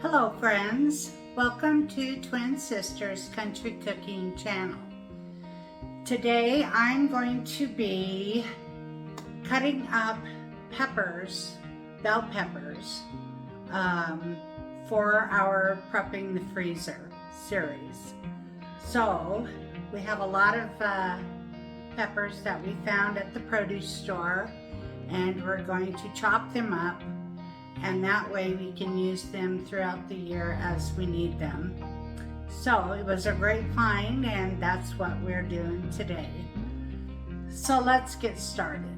Hello friends, welcome to Twin Sisters Country Cooking Channel. Today I'm going to be cutting up peppers, bell peppers, for our Prepping the Freezer series. So we have a lot of peppers that we found at the produce store, and we're going to chop them up, and that way we can use them throughout the year as we need them. So it was a great find, and that's what we're doing today. So let's get started.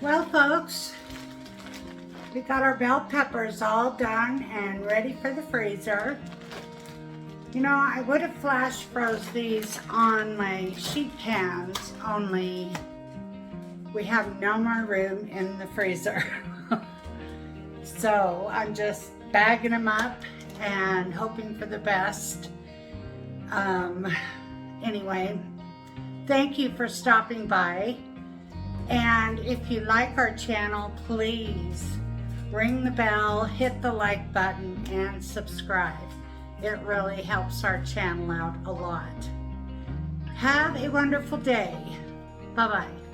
Well folks, we got our bell peppers all done and ready for the freezer. You know, I would have flash froze these on my sheet pans, only we have no more room in the freezer. So I'm just bagging them up and hoping for the best. Anyway, thank you for stopping by. And if you like our channel, please ring the bell, hit the like button, and subscribe. It really helps our channel out a lot. Have a wonderful day. Bye-bye.